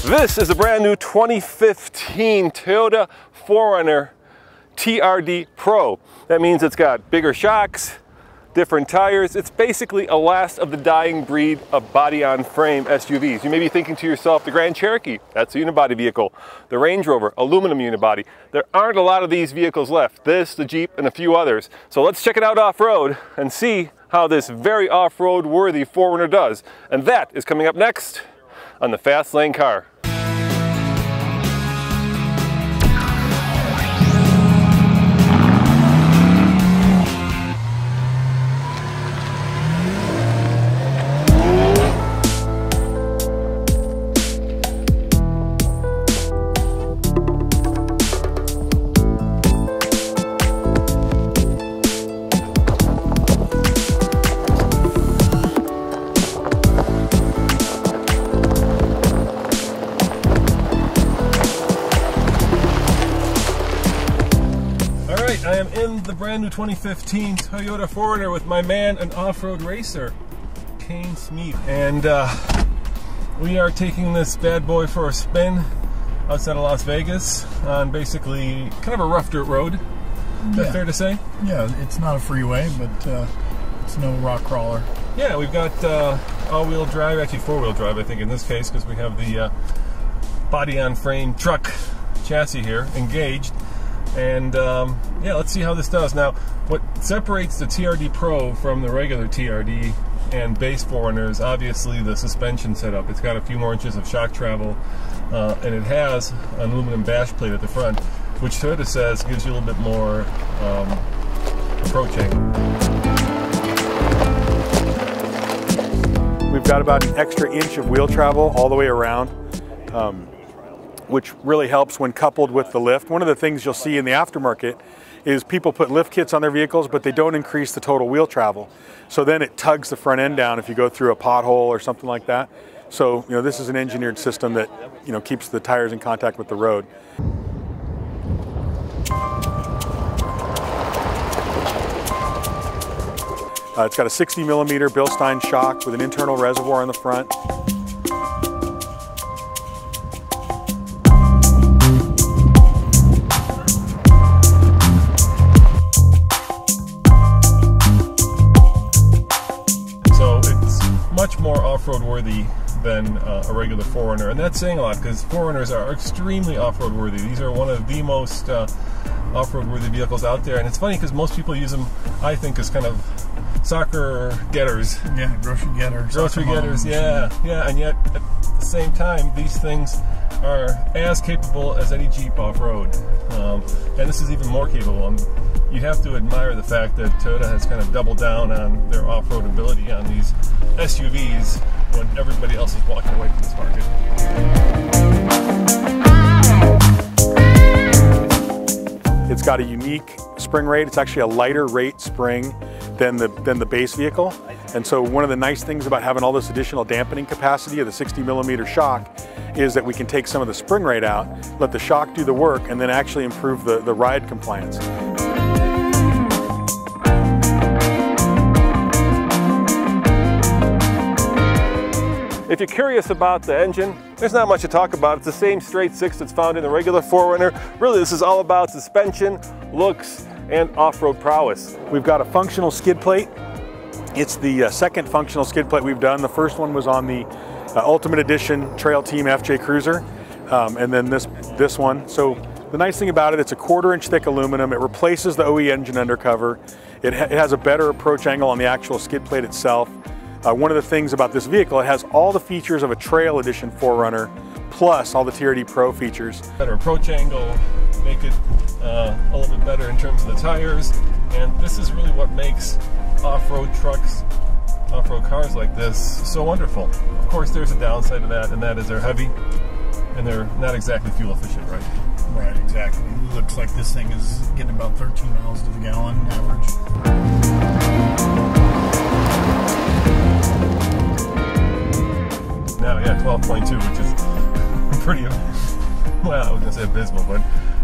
This is a brand new 2015 Toyota 4Runner TRD Pro. That means it's got bigger shocks, different tires. It's basically a last of the dying breed of body-on-frame SUVs. You may be thinking to yourself, the Grand Cherokee, that's a unibody vehicle. The Range Rover, aluminum unibody. There aren't a lot of these vehicles left. This, the Jeep, and a few others. So let's check it out off-road and see how this very off-road worthy 4Runner does. And that is coming up next on the Fast Lane Car. I am in the brand new 2015 Toyota 4Runner with my man, an off-road racer, Kane Smeet. And we are taking this bad boy for a spin outside of Las Vegas on basically kind of a rough dirt road. Is that fair to say? Yeah, it's not a freeway, but it's no rock crawler. Yeah, we've got all-wheel drive, actually four-wheel drive I think in this case, because we have the body-on-frame truck chassis here engaged. And yeah, let's see how this does. Now, what separates the TRD Pro from the regular TRD and base 4Runner is obviously the suspension setup. It's got a few more inches of shock travel, and it has an aluminum bash plate at the front, which Toyota says gives you a little bit more approach angle. We've got about an extra inch of wheel travel all the way around. Which really helps when coupled with the lift. One of the things you'll see in the aftermarket is people put lift kits on their vehicles, but they don't increase the total wheel travel. So then it tugs the front end down if you go through a pothole or something like that. So, you know, this is an engineered system that, you know, keeps the tires in contact with the road. It's got a 60mm Bilstein shock with an internal reservoir in the front. Much more off-road worthy than a regular 4Runner, and that's saying a lot because 4Runners are extremely off-road worthy. These are one of the most off-road worthy vehicles out there, and it's funny because most people use them, I think, as kind of soccer getters. Yeah, grocery getters. Grocery getters, yeah, and yet at the same time, these things are as capable as any Jeep off-road, and this is even more capable. And you have to admire the fact that Toyota has kind of doubled down on their off-road ability on these SUVs when everybody else is walking away from this market. It's got a unique spring rate. It's actually a lighter rate spring than the base vehicle. And so one of the nice things about having all this additional dampening capacity of the 60mm shock is that we can take some of the spring rate out, let the shock do the work, and then actually improve the ride compliance. If you're curious about the engine, there's not much to talk about. It's the same straight six that's found in the regular 4Runner. Really, this is all about suspension, looks, and off-road prowess. We've got a functional skid plate. It's the second functional skid plate we've done. The first one was on the Ultimate Edition Trail Team FJ Cruiser, and then this one. So the nice thing about it, it's a 1/4 inch thick aluminum. It replaces the OE engine undercover. It has a better approach angle on the actual skid plate itself. One of the things about this vehicle, it has all the features of a Trail Edition 4Runner, plus all the TRD Pro features. Better approach angle, make it a little bit better in terms of the tires, and this is really what makes off-road trucks, off-road cars like this so wonderful. Of course, there's a downside to that, and that is they're heavy, and they're not exactly fuel efficient, right? Right, exactly. It looks like this thing is getting about 13 miles to the gallon average. Now, yeah, 12.2, which is pretty, well, I was going to say abysmal, but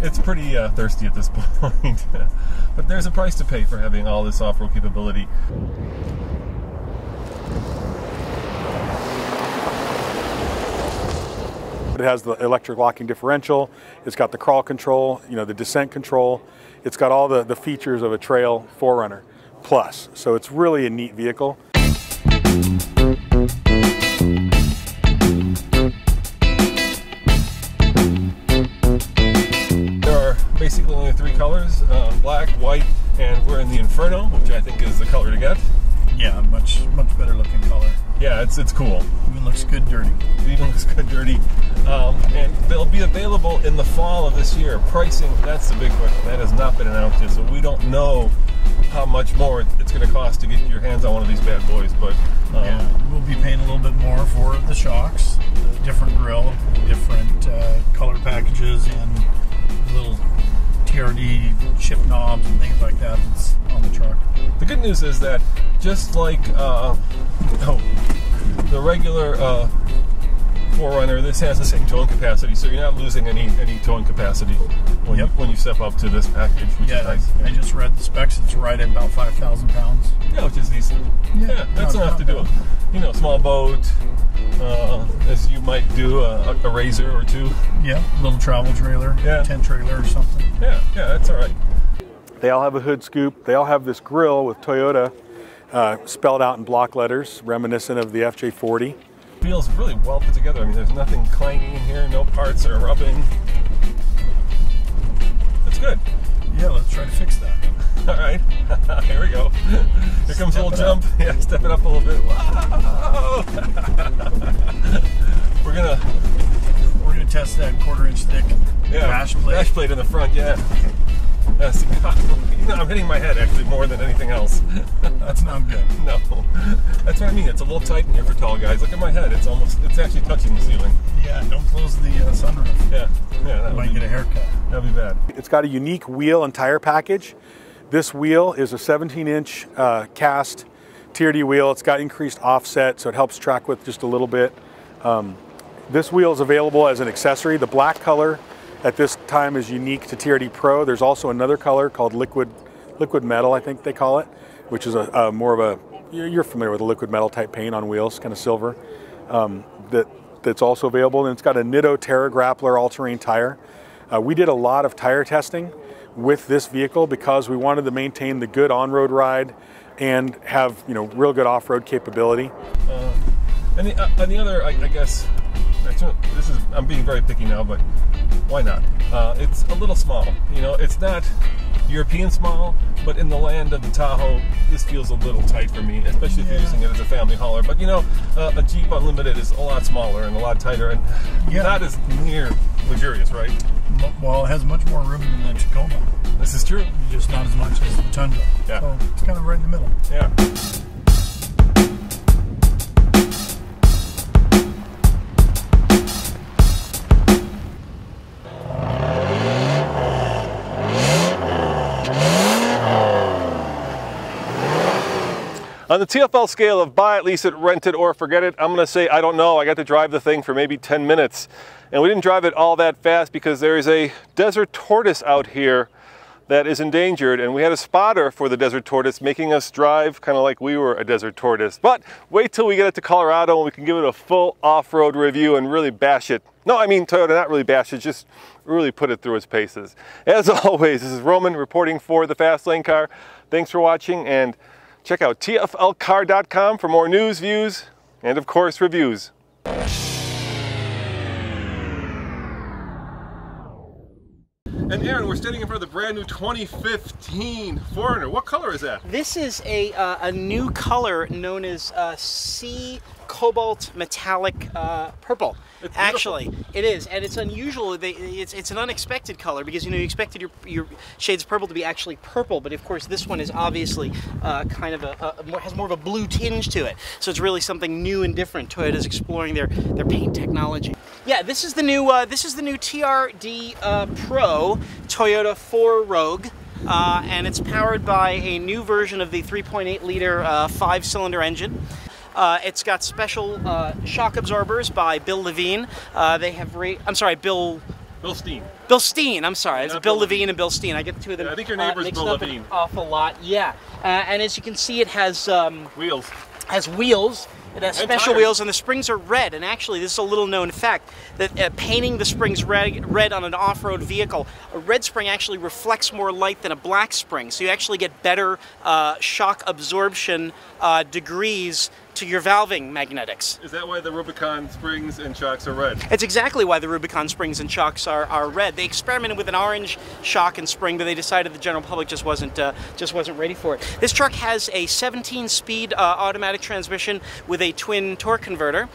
it's pretty thirsty at this point. But there's a price to pay for having all this off-road capability. It has the electric locking differential. It's got the crawl control, you know, the descent control. It's got all the features of a trail 4Runner plus. So it's really a neat vehicle. Basically only 3 colors, black, white, and we're in the Inferno, which I think is the color to get. Yeah, much better looking color. Yeah, it's cool. Even looks good dirty. It even looks good dirty. And they'll be available in the fall of this year. Pricing, that's the big question. That has not been announced yet, so we don't know how much more it's going to cost to get your hands on one of these bad boys. But yeah, we'll be paying a little bit more for the shocks, the different grille, different color packages, and little TRD chip knobs and things like that that's on the truck. The good news is that just like the regular 4Runner, this has the same towing capacity, so you're not losing any towing capacity when you step up to this package, which is nice. I just read the specs. It's right at about 5,000 pounds. Yeah, which is decent. Yeah, that's enough to do it. You know, small boat, as you might do a Razor or two. Yeah, a little travel trailer, tent trailer or something. Yeah, that's all right. They all have a hood scoop. They all have this grille with Toyota spelled out in block letters, reminiscent of the FJ40. Feels really well put together. I mean, there's nothing clanging in here, no parts are rubbing. It's good. Yeah, let's try to fix that. All right, here we go. Here comes a little jump. Yeah, step it up a little bit. Whoa! We're gonna test that 1/4 inch thick dash plate. Dash plate in the front. Yeah. That's, you know, I'm hitting my head actually more than anything else. That's not good. No, that's what I mean. It's a little tight in here for tall guys. Look at my head. It's actually touching the ceiling. Yeah, don't close the sunroof. Yeah, that might get a haircut. That'd be bad. It's got a unique wheel and tire package. This wheel is a 17-inch cast TRD wheel. It's got increased offset, so it helps track with just a little bit. This wheel is available as an accessory. The black color at this time is unique to TRD Pro. There's also another color called liquid metal, I think they call it, which is a more of a, you're familiar with a liquid metal type paint on wheels, kind of silver. That's also available, and it's got a Nitto Terra Grappler all-terrain tire. We did a lot of tire testing with this vehicle because we wanted to maintain the good on-road ride and have, you know, real good off-road capability. And the other, I guess, I'm being very picky now, but why not? It's a little small. You know, it's not European small, but in the land of the Tahoe, this feels a little tight for me, especially if you're using it as a family hauler. But you know, a Jeep Unlimited is a lot smaller and a lot tighter and not as near luxurious, right? Well, it has much more room than the Tacoma. This is true. Just not as much as the Tundra. Yeah. So it's kind of right in the middle. Yeah. On the TFL scale of buy it, lease it, rent it, or forget it, I'm going to say I don't know. I got to drive the thing for maybe 10 minutes. And we didn't drive it all that fast because there is a desert tortoise out here that is endangered. And we had a spotter for the desert tortoise making us drive kind of like we were a desert tortoise. But wait till we get it to Colorado and we can give it a full off-road review and really bash it. No, I mean Toyota, not really bash it, just really put it through its paces. As always, this is Roman reporting for the Fast Lane Car. Thanks for watching, and check out tflcar.com for more news, views, and of course, reviews. And Aaron, we're standing in front of the brand new 2015 4Runner. What color is that? This is a new color known as sea cobalt metallic purple. Actually, it is, and it's unusual. It's an unexpected color because you expected your shades of purple to be actually purple, but of course this one is obviously kind of has more of a blue tinge to it. So it's really something new and different. Toyota's exploring their paint technology. Yeah, this is the new TRD Pro Toyota 4 Rogue. And it's powered by a new version of the 3.8 liter 5-cylinder engine. It's got special shock absorbers by Bill Levine. They have Bill Steen. Bill Steen, I'm sorry. It's Bill Levine. Levine and Bill Steen. I get the two of them I think your neighbor's mixed Bill up Levine. an awful lot. Yeah. And as you can see, it has Wheels. Has wheels. It has special wheels, and the springs are red. And actually, this is a little known fact that painting the springs red on an off-road vehicle, a red spring actually reflects more light than a black spring. So you actually get better shock absorption degrees to your valving magnetics. Is that why the Rubicon springs and shocks are red? It's exactly why the Rubicon springs and shocks are red. They experimented with an orange shock and spring, but they decided the general public just wasn't ready for it. This truck has a 17-speed automatic transmission with a twin torque converter,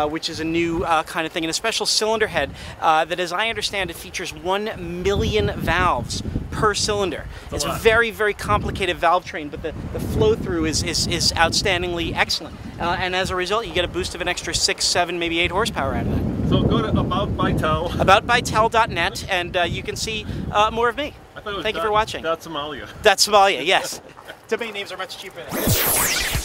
which is a new kind of thing, and a special cylinder head that, as I understand it, features 1 million valves per cylinder. It's a very, very complicated valve train, but the flow through is outstandingly excellent. And as a result, you get a boost of an extra 6, 7, maybe 8 horsepower out of that. So go to aboutbytel. Aboutbytel.net, and you can see more of me. Thank you for watching. Somalia. Somalia, yes. Domain names are much cheaper than